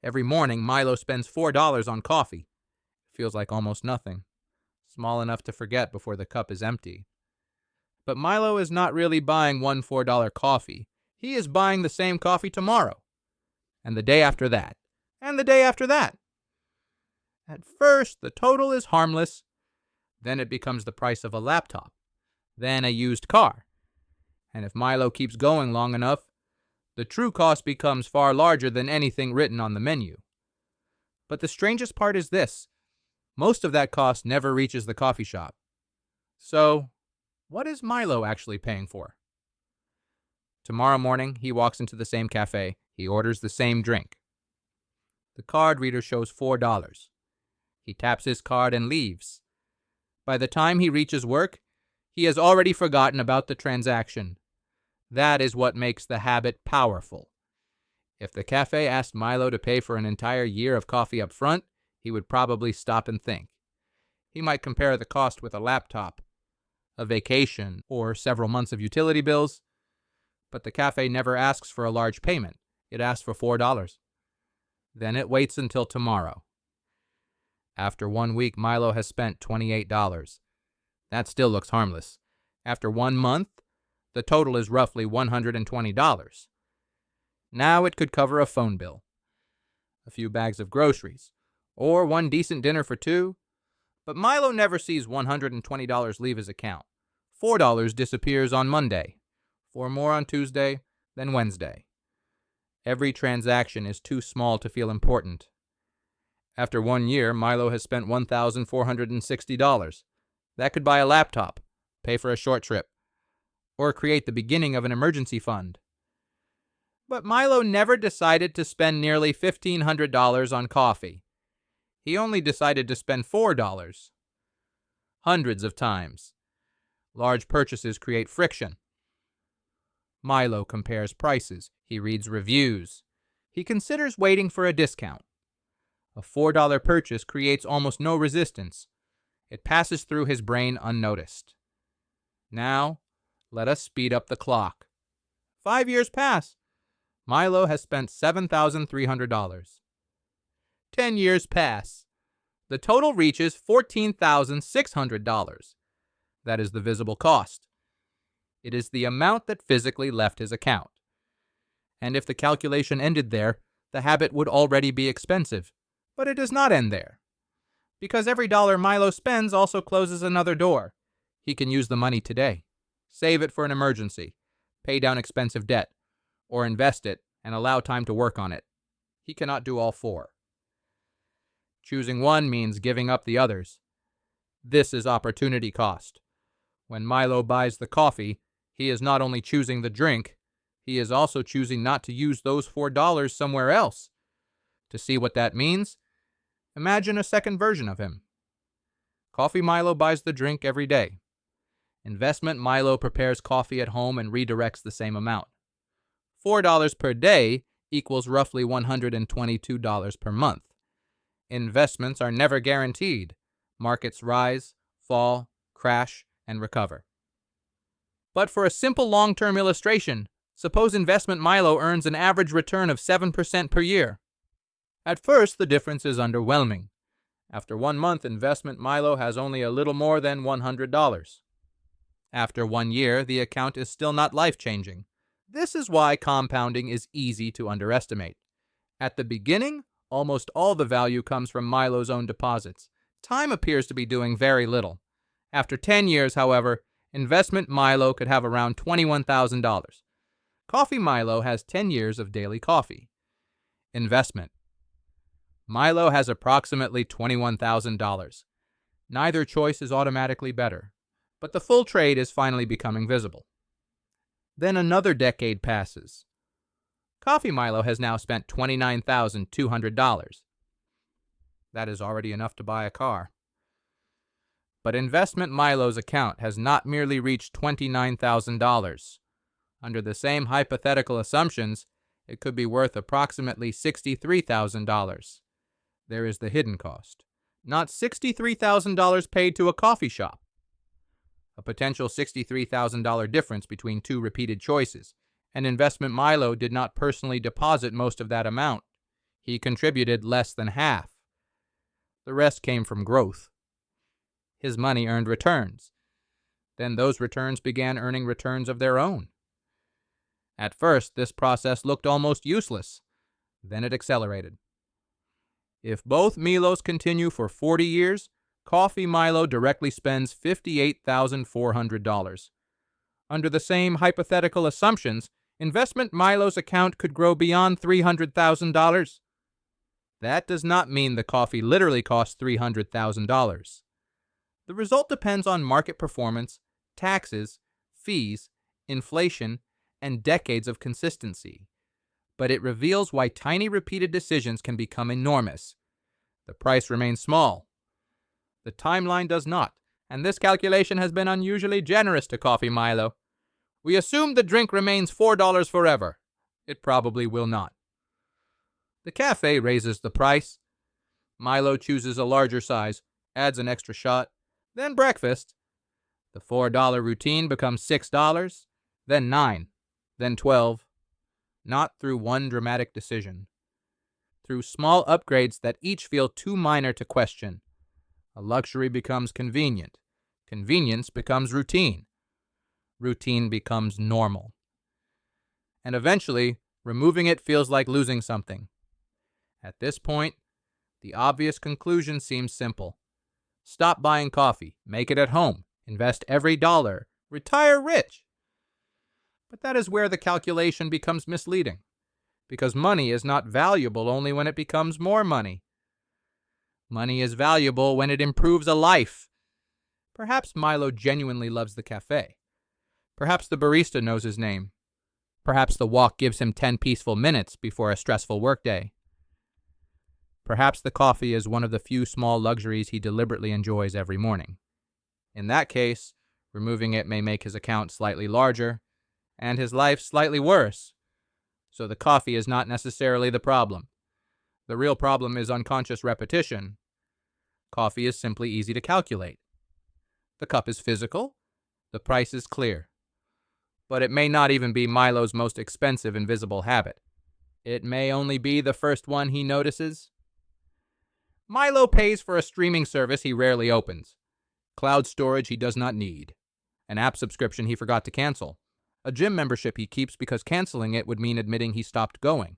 Every morning, Milo spends $4 on coffee. Feels like almost nothing. Small enough to forget before the cup is empty. But Milo is not really buying one $4 coffee. He is buying the same coffee tomorrow, and the day after that, and the day after that. At first, the total is harmless. Then it becomes the price of a laptop, then a used car. And if Milo keeps going long enough, the true cost becomes far larger than anything written on the menu. But the strangest part is this: most of that cost never reaches the coffee shop. So, what is Milo actually paying for? Tomorrow morning, he walks into the same cafe. He orders the same drink. The card reader shows $4. He taps his card and leaves. By the time he reaches work, he has already forgotten about the transaction. That is what makes the habit powerful. If the cafe asked Milo to pay for an entire year of coffee up front, he would probably stop and think. He might compare the cost with a laptop, a vacation, or several months of utility bills. But the cafe never asks for a large payment. It asks for $4. Then it waits until tomorrow. After 1 week, Milo has spent $28. That still looks harmless. After 1 month, the total is roughly $120. Now it could cover a phone bill, a few bags of groceries, or one decent dinner for two. But Milo never sees $120 leave his account. $4 disappears on Monday, 4 more on Tuesday, then Wednesday. Every transaction is too small to feel important. After 1 year, Milo has spent $1,460. That could buy a laptop, pay for a short trip, or create the beginning of an emergency fund. But Milo never decided to spend nearly $1,500 on coffee. He only decided to spend $4. Hundreds of times. Large purchases create friction. Milo compares prices. He reads reviews. He considers waiting for a discount. A $4 purchase creates almost no resistance. It passes through his brain unnoticed. Now, let us speed up the clock. 5 years pass. Milo has spent $7,300. 10 years pass. The total reaches $14,600. That is the visible cost. It is the amount that physically left his account. And if the calculation ended there, the habit would already be expensive. But it does not end there. Because every dollar Milo spends also closes another door. He can use the money today, save it for an emergency, pay down expensive debt, or invest it and allow time to work on it. He cannot do all four. Choosing one means giving up the others. This is opportunity cost. When Milo buys the coffee, he is not only choosing the drink, he is also choosing not to use those $4 somewhere else. To see what that means, imagine a second version of him. Coffee Milo buys the drink every day. Investment Milo prepares coffee at home and redirects the same amount. $4 per day equals roughly $122 per month. Investments are never guaranteed. Markets rise, fall, crash, and recover. But for a simple long-term illustration, suppose investment Milo earns an average return of 7% per year. At first, the difference is underwhelming. After 1 month, investment Milo has only a little more than $100. After 1 year, the account is still not life-changing. This is why compounding is easy to underestimate. At the beginning, almost all the value comes from Milo's own deposits. Time appears to be doing very little. After 10 years, however, investment Milo could have around $21,000. Coffee Milo has 10 years of daily coffee. Investment. Milo has approximately $21,000. Neither choice is automatically better, but the full trade is finally becoming visible. Then another decade passes. Coffee Milo has now spent $29,200. That is already enough to buy a car. But investment Milo's account has not merely reached $29,000. Under the same hypothetical assumptions, it could be worth approximately $63,000. There is the hidden cost. Not $63,000 paid to a coffee shop. A potential $63,000 difference between two repeated choices, and investment Milo did not personally deposit most of that amount. He contributed less than half. The rest came from growth. His money earned returns. Then those returns began earning returns of their own. At first, this process looked almost useless. Then it accelerated. If both Milos continue for 40 years, Coffee Milo directly spends $58,400. Under the same hypothetical assumptions, Investment Milo's account could grow beyond $300,000. That does not mean the coffee literally costs $300,000. The result depends on market performance, taxes, fees, inflation, and decades of consistency. But it reveals why tiny repeated decisions can become enormous. The price remains small. The timeline does not, and this calculation has been unusually generous to Coffee Milo. We assume the drink remains $4 forever. It probably will not. The cafe raises the price. Milo chooses a larger size, adds an extra shot, then breakfast. The $4 routine becomes $6, then $9, then $12. Not through one dramatic decision. Through small upgrades that each feel too minor to question. A luxury becomes convenient. Convenience becomes routine. Routine becomes normal. And eventually, removing it feels like losing something. At this point, the obvious conclusion seems simple. Stop buying coffee, make it at home, invest every dollar, retire rich. But that is where the calculation becomes misleading, because money is not valuable only when it becomes more money. Money is valuable when it improves a life. Perhaps Milo genuinely loves the cafe. Perhaps the barista knows his name. Perhaps the walk gives him 10 peaceful minutes before a stressful workday. Perhaps the coffee is one of the few small luxuries he deliberately enjoys every morning. In that case, removing it may make his account slightly larger, and his life slightly worse. So the coffee is not necessarily the problem. The real problem is unconscious repetition. Coffee is simply easy to calculate. The cup is physical. The price is clear. But it may not even be Milo's most expensive invisible habit. It may only be the first one he notices. Milo pays for a streaming service he rarely opens. Cloud storage he does not need. An app subscription he forgot to cancel. A gym membership he keeps because canceling it would mean admitting he stopped going.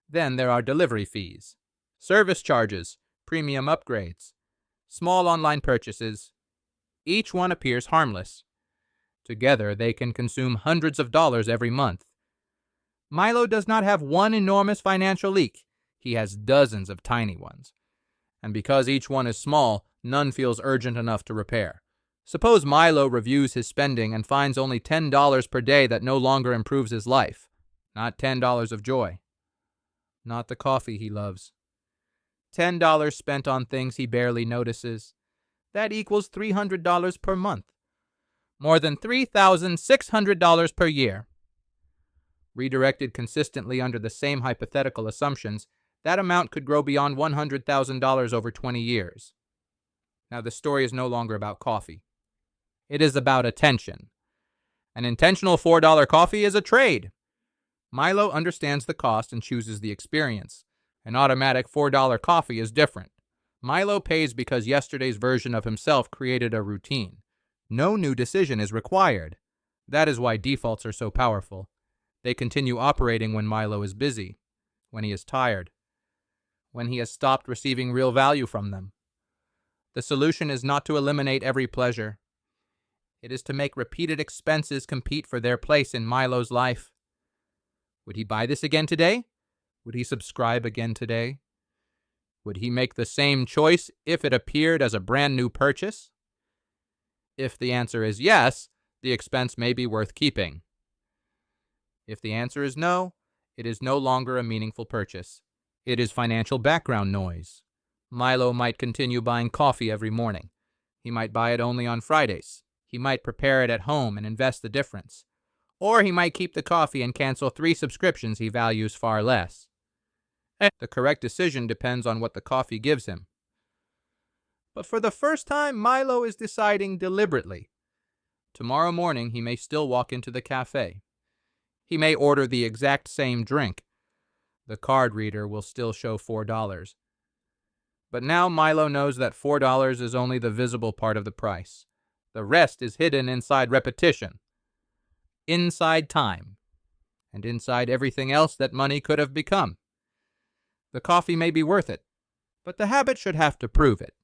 Then there are delivery fees, service charges, premium upgrades, small online purchases. Each one appears harmless. Together, they can consume hundreds of dollars every month. Milo does not have one enormous financial leak. He has dozens of tiny ones. And because each one is small, none feels urgent enough to repair. Suppose Milo reviews his spending and finds only $10 per day that no longer improves his life. Not $10 of joy. Not the coffee he loves. $10 spent on things he barely notices. That equals $300 per month. More than $3,600 per year. Redirected consistently under the same hypothetical assumptions, that amount could grow beyond $100,000 over 20 years. Now the story is no longer about coffee. It is about attention. An intentional $4 coffee is a trade. Milo understands the cost and chooses the experience. An automatic $4 coffee is different. Milo pays because yesterday's version of himself created a routine. No new decision is required. That is why defaults are so powerful. They continue operating when Milo is busy, when he is tired, when he has stopped receiving real value from them. The solution is not to eliminate every pleasure. It is to make repeated expenses compete for their place in Milo's life. Would he buy this again today? Would he subscribe again today? Would he make the same choice if it appeared as a brand new purchase? If the answer is yes, the expense may be worth keeping. If the answer is no, it is no longer a meaningful purchase. It is financial background noise. Milo might continue buying coffee every morning. He might buy it only on Fridays. He might prepare it at home and invest the difference. Or he might keep the coffee and cancel 3 subscriptions he values far less. The correct decision depends on what the coffee gives him. But for the first time, Milo is deciding deliberately. Tomorrow morning, he may still walk into the cafe. He may order the exact same drink. The card reader will still show $4. But now Milo knows that $4 is only the visible part of the price. The rest is hidden inside repetition, inside time, and inside everything else that money could have become. The coffee may be worth it, but the habit should have to prove it.